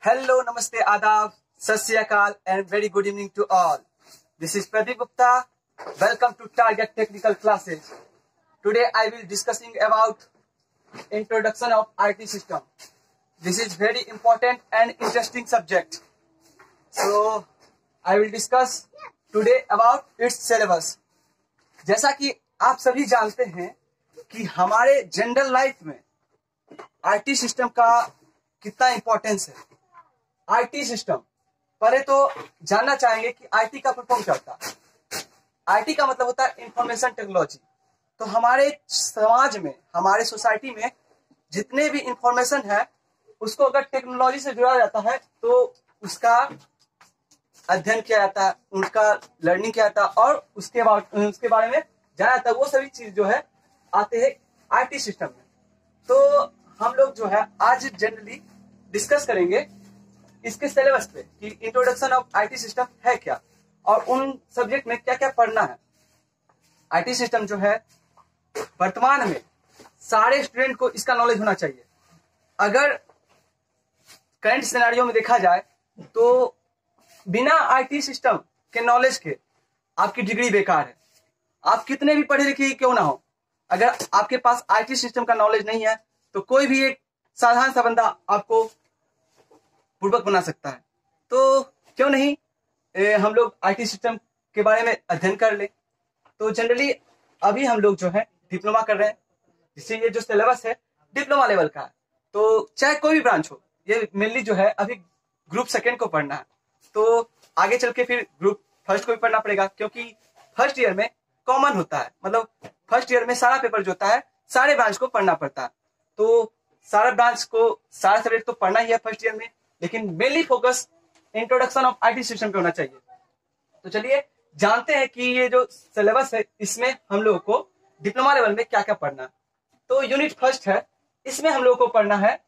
Hello, Namaste, Adab, Sat Sri Akal, and very good evening to all. This is Pradeep Gupta. Welcome to Target Technical Classes. Today I will discussing about introduction of IT system. This is very important and interesting subject. So I will discuss today about its syllabus. जैसा कि आप सभी जानते हैं कि हमारे general life में IT system का कितना इंपॉर्टेंस है। आईटी सिस्टम पहले तो जानना चाहेंगे कि आईटी का फुल फॉर्म क्या होता है। आईटी का मतलब होता है इंफॉर्मेशन टेक्नोलॉजी। तो हमारे समाज में, हमारे सोसाइटी में जितने भी इंफॉर्मेशन है उसको अगर टेक्नोलॉजी से जुड़ा जाता है तो उसका अध्ययन किया जाता है, उनका लर्निंग किया जाता है और उसके बारे में जाना जाता है। वो सभी चीज जो है आते हैं आईटी सिस्टम में। तो हम लोग जो है आज जनरली डिस्कस करेंगे इसके सिलेबस पे कि इंट्रोडक्शन ऑफ आईटी सिस्टम है क्या और उन सब्जेक्ट में क्या क्या पढ़ना है। आईटी सिस्टम जो है वर्तमान में सारे स्टूडेंट को इसका नॉलेज होना चाहिए। अगर करंट सिनेरियो में देखा जाए तो बिना आईटी सिस्टम के नॉलेज के आपकी डिग्री बेकार है। आप कितने भी पढ़े लिखे क्यों ना हो, अगर आपके पास आईटी सिस्टम का नॉलेज नहीं है तो कोई भी एक साधारण सा बंदा आपको पूर्वक बना सकता है। तो क्यों नहीं हम लोग आईटी सिस्टम के बारे में अध्ययन कर ले। तो जनरली अभी हम लोग जो है डिप्लोमा कर रहे हैं, जिससे ये जो सिलेबस है डिप्लोमा लेवल का है। तो चाहे कोई भी ब्रांच हो, ये मेनली जो है अभी ग्रुप सेकेंड को पढ़ना है। तो आगे चल के फिर ग्रुप फर्स्ट को भी पढ़ना पड़ेगा, क्योंकि फर्स्ट ईयर में कॉमन होता है, मतलब फर्स्ट ईयर में सारा पेपर जो होता है सारे ब्रांच को पढ़ना पड़ता है। तो सारा ब्रांच को सारा सब्जेक्ट तो पढ़ना ही है फर्स्ट ईयर में, लेकिन mainly focus introduction of IT system पे होना चाहिए। तो चलिए जानते हैं कि ये जो सिलेबस है इसमें हम लोगों को डिप्लोमा लेवल में क्या क्या पढ़ना है। तो यूनिट फर्स्ट है, इसमें हम लोगों को पढ़ना है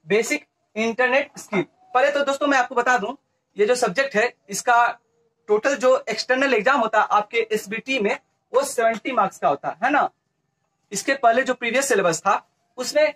बेसिक इंटरनेट स्किल। पहले तो दोस्तों मैं आपको बता दूं, ये जो सब्जेक्ट है इसका टोटल जो एक्सटर्नल एग्जाम होता है आपके एसबीटी में वो 70 मार्क्स का होता है ना। इसके पहले जो प्रीवियस सिलेबस था उसमें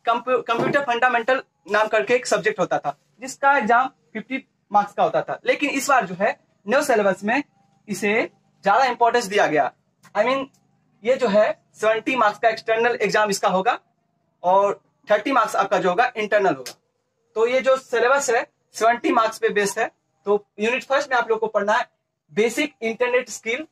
कंप्यूटर फंडामेंटल नाम करके एक सब्जेक्ट होता था जिसका एग्जाम 50 मार्क्स का होता था। लेकिन इस बार जो है न्यू सिलेबस में इसे ज्यादा इंपॉर्टेंस दिया गया। ये जो है 70 मार्क्स का एक्सटर्नल एग्जाम इसका होगा और 30 मार्क्स आपका जो होगा इंटरनल होगा। तो ये जो सिलेबस है 70 मार्क्स पे बेस्ड है। तो यूनिट फर्स्ट में आप लोग को पढ़ना है बेसिक इंटरनेट स्किल,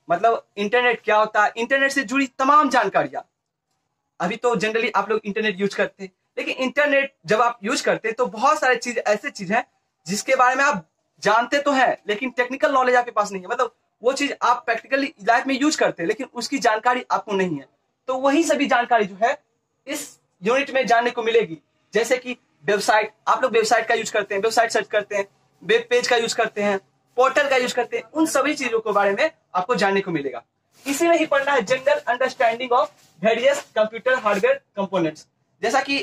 मतलब इंटरनेट क्या होता है, इंटरनेट से जुड़ी तमाम जानकारियां। अभी तो जनरली आप लोग इंटरनेट यूज करते हैं, लेकिन इंटरनेट जब आप यूज करते हैं तो बहुत सारे चीज ऐसे चीज है जिसके बारे में आप जानते तो हैं लेकिन टेक्निकल नॉलेज आपके पास नहीं है। मतलब वो चीज आप प्रैक्टिकली लाइफ में यूज करते हैं लेकिन उसकी जानकारी आपको नहीं है। तो वही सभी जानकारी जो है इस यूनिट में जानने को मिलेगी। जैसे कि वेबसाइट, आप लोग वेबसाइट का यूज करते हैं, वेबसाइट सर्च करते हैं, वेब पेज का यूज करते हैं, पोर्टल का यूज करते हैं, उन सभी चीजों के बारे में आपको जानने को मिलेगा। इसी में ही पढ़ना है general understanding of various computer hardware components. जैसा कि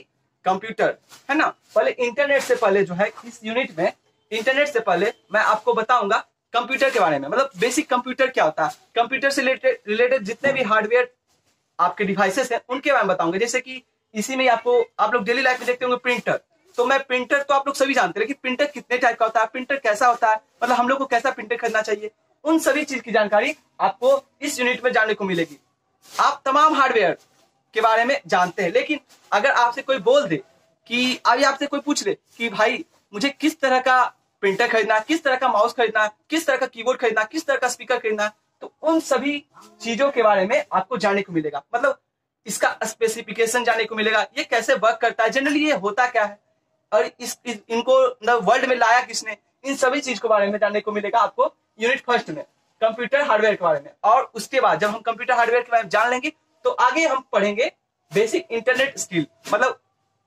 कंप्यूटर है ना, पहले इंटरनेट से पहले जो है इस यूनिट में इंटरनेट से पहले मैं आपको बताऊंगा कंप्यूटर के बारे में, मतलब बेसिक कंप्यूटर क्या होता है, कंप्यूटर से रिलेटेड जितने भी हार्डवेयर आपके डिवाइसेस हैं उनके बारे में बताऊंगा। जैसे कि इसी में आपको आप लोग डेली लाइफ में देखते होंगे प्रिंटर। तो मैं प्रिंटर तो आप लोग सभी जानते हैं, लेकिन प्रिंटर कितने टाइप का होता है, प्रिंटर कैसा होता है, मतलब हम लोग को कैसा प्रिंटर खरीदना चाहिए, उन सभी चीज की जानकारी आपको इस यूनिट में जानने को मिलेगी। आप तमाम हार्डवेयर के बारे में जानते हैं, लेकिन अगर आपसे कोई बोल दे कि अभी आपसे कोई पूछ ले कि भाई मुझे किस तरह का प्रिंटर खरीदना है, किस तरह का माउस खरीदना है, किस तरह का कीबोर्ड खरीदना है, किस तरह का स्पीकर खरीदना है, तो उन सभी चीजों के बारे में आपको जानने को मिलेगा। मतलब इसका स्पेसिफिकेशन जानने को मिलेगा, ये कैसे वर्क करता है, जनरली ये होता क्या है और इनको वर्ल्ड में लाया किसने, इन सभी चीज के बारे में जानने को मिलेगा आपको यूनिट फर्स्ट में कंप्यूटर हार्डवेयर के बारे में। और उसके बाद जब हम कंप्यूटर हार्डवेयर के बारे में जान लेंगे तो आगे हम पढ़ेंगे बेसिक इंटरनेट स्किल। मतलब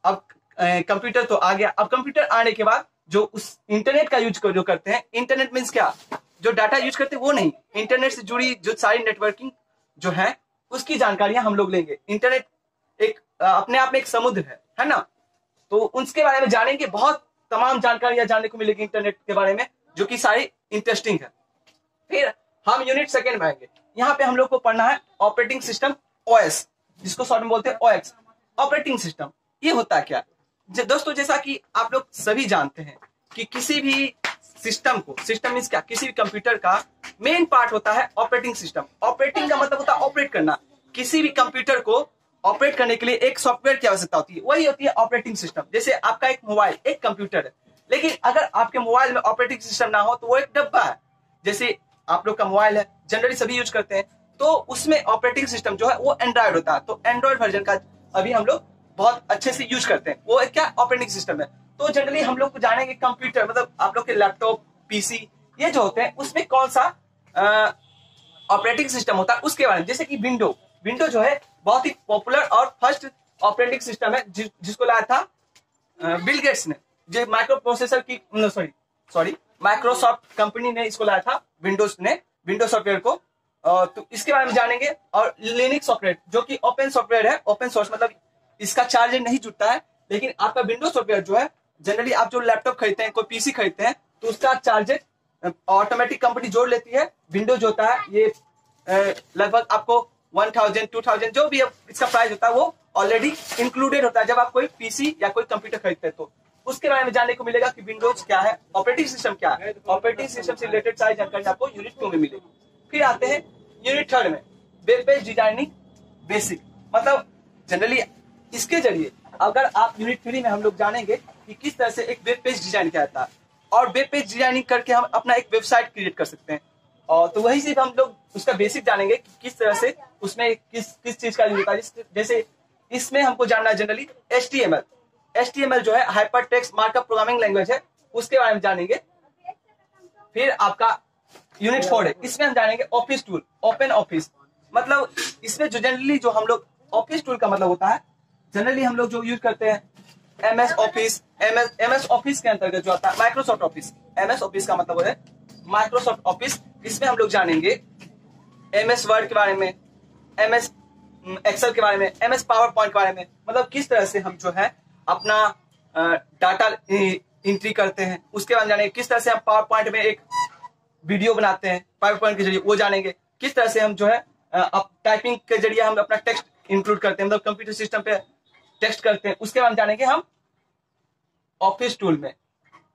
अब कंप्यूटर तो आ गया, अब कंप्यूटर आने के बाद जो उस इंटरनेट का यूज जो करते हैं, इंटरनेट मीन्स क्या, जो डाटा यूज करते हैं वो नहीं, इंटरनेट से जुड़ी जो सारी नेटवर्किंग जो है उसकी जानकारियां हम लोग लेंगे। इंटरनेट एक अपने आप में एक समुद्र है ना, तो उसके बारे में जानेंगे। बहुत तमाम जानकारियां जानने को मिलेगी इंटरनेट के बारे में जो कि सारी इंटरेस्टिंग है। फिर हम यूनिट सेकेंड में आएंगे, यहाँ पे हम लोग को पढ़ना है ऑपरेटिंग सिस्टम ओएस, जिसको शॉर्ट में बोलते हैं ओएक्स। ऑपरेटिंग सिस्टम ये होता है क्या, दोस्तों जैसा कि आप लोग सभी जानते हैं कि किसी भी सिस्टम को, सिस्टम मींस क्या, किसी भी कंप्यूटर का मेन पार्ट होता है ऑपरेटिंग सिस्टम। ऑपरेटिंग का मतलब होता है ऑपरेट करना। किसी भी कंप्यूटर को ऑपरेट करने के लिए एक सॉफ्टवेयर की आवश्यकता होती है, वही होती है ऑपरेटिंग सिस्टम। जैसे आपका एक मोबाइल एक कंप्यूटर है, लेकिन अगर आपके मोबाइल में ऑपरेटिंग सिस्टम ना हो तो वो एक डब्बा है। जैसे आप लोग का मोबाइल है, जनरली सभी यूज करते हैं, तो उसमें ऑपरेटिंग सिस्टम जो है वो एंड्रॉइड होता है। तो एंड्रॉइड वर्जन का अभी हम लोग बहुत अच्छे से यूज करते हैं, वो क्या ऑपरेटिंग सिस्टम है। तो जनरली हम लोग को जानेंगे कंप्यूटर मतलब आप लोग के लैपटॉप, पीसी ये जो होते हैं उसमें कौन सा ऑपरेटिंग सिस्टम होता है उसके बारे में। जैसे कि विंडो जो है बहुत ही पॉपुलर और फर्स्ट ऑपरेटिंग सिस्टम है जिसको लाया था बिल गेट्स ने, जो माइक्रो प्रोसेसर की माइक्रोसॉफ्ट कंपनी ने इसको लाया था, विंडोज सॉफ्टवेयर को। तो इसके बारे में जानेंगे। और लिनक्स सॉफ्टवेयर जो कि ओपन सॉफ्टवेयर है, ओपन सोर्स, मतलब इसका चार्ज नहीं जुटता है। लेकिन आपका विंडोज सॉफ्टवेयर जो है, जनरली आप जो लैपटॉप खरीदते हैं, कोई पीसी खरीदते हैं, तो उसका चार्जेस ऑटोमेटिक कंपनी जोड़ लेती है। विंडोज होता है ये लगभग आपको 1000 2000 जो भी इसका प्राइस होता है वो ऑलरेडी इंक्लूडेड होता है जब आप कोई पीसी या कोई कंप्यूटर खरीदते हैं। तो उसके बारे में जानने को मिलेगा कि विंडोज क्या है, ऑपरेटिंग सिस्टम क्या है। ऑपरेटिंग सिस्टम से रिलेटेड सारी जानकारी आपको यूनिट 2 में मिलेगी। फिर आते हैं यूनिट 3 में, वेब पेज डिजाइनिंग बेसिक। मतलब जनरली इसके जरिए अगर आप यूनिट 3 में हम लोग जानेंगे कि किस तरह से एक वेब पेज डिजाइन किया जाता है, और वेब पेज डिजाइनिंग करके हम अपना एक वेबसाइट क्रिएट कर सकते हैं। और तो वही सिर्फ हम लोग उसका बेसिक जानेंगे कि किस तरह से उसमें किस चीज का यूज होता है। जैसे इसमें हमको जानना है जनरली HTML जो है hyper text markup programming language है, उसके बारे में जानेंगे। फिर आपका यूनिट 4 है, इसमें हम जानेंगे ऑफिस टूल, ओपन ऑफिस। मतलब इसमें जो जनरली जो हम लोग ऑफिस टूल का मतलब होता है, जनरली हम लोग जो यूज करते हैं MS ऑफिस के अंतर्गत जो आता है माइक्रोसॉफ्ट ऑफिस। MS ऑफिस का मतलब है माइक्रोसॉफ्ट ऑफिस। इसमें हम लोग जानेंगे MS वर्ड के बारे में, MS एक्सेल के बारे में, MS पावर पॉइंट के बारे में। मतलब किस तरह से हम जो है अपना डाटा एंट्री करते हैं, उसके बाद जानेंगे। किस तरह से हम पावर पॉइंट में एक वीडियो बनाते हैं पावर पॉइंट के जरिए, वो जानेंगे। किस तरह से हम जो है टाइपिंग के जरिए हम अपना टेक्स्ट इंक्लूड करते हैं, मतलब कंप्यूटर सिस्टम पे टेक्स्ट करते हैं, उसके बाद जानेंगे हम ऑफिस टूल में।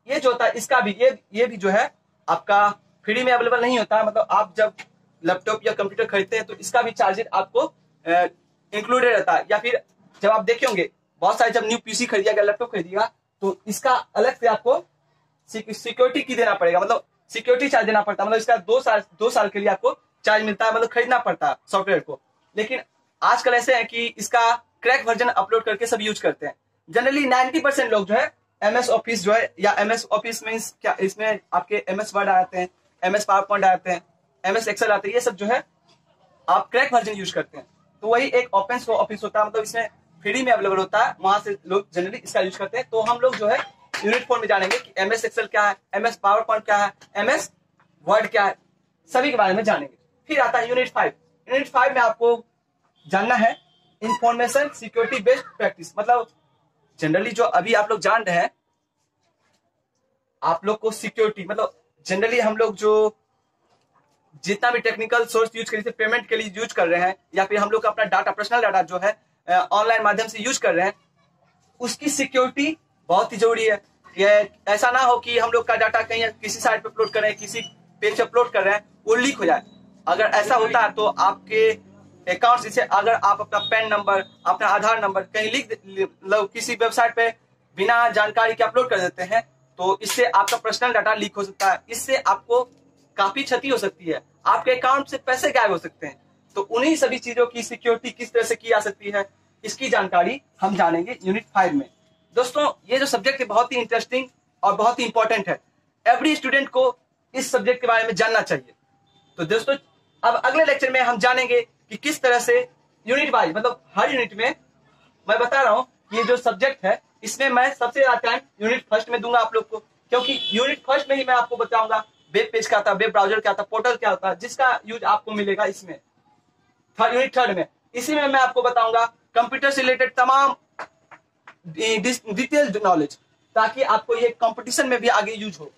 ये जो होता है इसका भी ये भी जो है आपका फ्री में अवेलेबल नहीं होता है। मतलब आप जब लैपटॉप या कंप्यूटर खरीदते हैं तो इसका भी चार्जेस आपको इंक्लूडेड रहता है। या फिर जब आप देखे होंगे बहुत सारे, जब न्यू पीसी खरीदिएगा, लैपटॉप खरीदिएगा, तो इसका अलग से आपको सिक्योरिटी की देना पड़ेगा, मतलब सिक्योरिटी चार्ज देना पड़ता है। मतलब इसका 2 साल के लिए आपको चार्ज मिलता है, मतलब खरीदना पड़ता है सॉफ्टवेयर को। लेकिन आजकल ऐसे है कि इसका क्रैक वर्जन अपलोड करके सब यूज करते हैं। जनरली 90% लोग जो है MS ऑफिस जो है, या MS ऑफिस मींस क्या, इसमें आपके MS वर्ड आते हैं, MS पावर पॉइंट आते हैं, MS एक्सेल आते हैं, ये सब जो है आप क्रैक वर्जन यूज करते हैं। तो वही एक ओपन ऑफिस होता है, मतलब इसमें फ्री में अवेलेबल होता है, वहां से लोग जनरली इसका यूज करते हैं। तो हम लोग जो है यूनिट 4 में जानेंगे कि MS एक्सेल क्या है, MS पावर पॉइंट क्या है, MS वर्ड क्या है, सभी के बारे में जानेंगे। फिर आता है यूनिट 5। यूनिट 5 में आपको जानना है इंफॉर्मेशन सिक्योरिटी बेस्ड प्रैक्टिस। मतलब जनरली जो अभी आप लोग जान रहे हैं, आप लोग को सिक्योरिटी, मतलब जनरली हम लोग जो जितना भी टेक्निकल सोर्स यूज कर, पेमेंट के लिए यूज कर रहे हैं, या फिर हम लोग अपना डाटा, पर्सनल डाटा जो है ऑनलाइन माध्यम से यूज कर रहे हैं, उसकी सिक्योरिटी बहुत ही जरूरी है। ये ऐसा ना हो कि हम लोग का डाटा कहीं किसी साइट पे अपलोड कर रहे हैं, किसी पेज पे अपलोड कर रहे हैं, वो लीक हो जाए। अगर ऐसा होता है तो आपके अकाउंट से, अगर आप अपना पैन नंबर, अपना आधार नंबर कहीं लीक किसी वेबसाइट पे बिना जानकारी के अपलोड कर देते हैं, तो इससे आपका पर्सनल डाटा लीक हो सकता है। इससे आपको काफी क्षति हो सकती है, आपके अकाउंट से पैसे गायब हो सकते हैं। तो उन्हीं सभी चीजों की सिक्योरिटी किस तरह से की जा सकती है, इसकी जानकारी हम जानेंगे यूनिट 5 में। दोस्तों ये जो सब्जेक्ट है बहुत ही इंटरेस्टिंग और बहुत ही इंपॉर्टेंट है। एवरी स्टूडेंट को इस सब्जेक्ट के बारे में जानना चाहिए। तो दोस्तों अब अगले लेक्चर में हम जानेंगे कि किस तरह से यूनिट वाइज, मतलब हर यूनिट में मैं बता रहा हूं ये जो सब्जेक्ट है, इसमें मैं सबसे ज्यादा टाइम यूनिट 1 में दूंगा आप लोग को, क्योंकि यूनिट 1 में ही मैं आपको बताऊंगा वेब पेज क्या था, वेब ब्राउजर क्या था, पोर्टल क्या होता है, जिसका यूज आपको मिलेगा इसमें यूनिट 3 में। इसी में मैं आपको बताऊंगा कंप्यूटर से रिलेटेड तमाम डिटेल नॉलेज, ताकि आपको ये कंपटीशन में भी आगे यूज हो।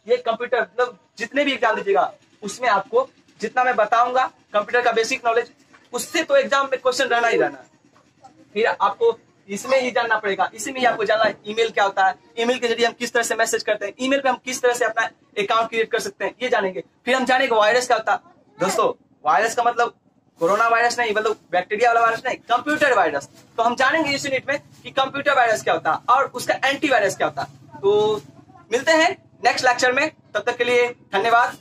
ये कंप्यूटर मतलब जितने भी एग्जाम दीजिएगा उसमें आपको जितना मैं बताऊंगा कंप्यूटर का बेसिक नॉलेज, उससे तो एग्जाम में क्वेश्चन रहना ही रहना है। फिर आपको इसमें ही जानना पड़ेगा, इसी में ही आपको जानना है ईमेल क्या होता है, ईमेल के जरिए हम किस तरह से मैसेज करते हैं, ईमेल पे हम किस तरह से अपना अकाउंट क्रिएट कर सकते हैं, ये जानेंगे। फिर हम जानेंगे वायरस क्या होता है। दोस्तों वायरस का मतलब कोरोना वायरस नहीं, मतलब बैक्टीरिया वाला वायरस नहीं, कंप्यूटर वायरस। तो हम जानेंगे इस यूनिट में कि कंप्यूटर वायरस क्या होता है और उसका एंटीवायरस क्या होता है। तो मिलते हैं नेक्स्ट लेक्चर में, तब तक के लिए धन्यवाद।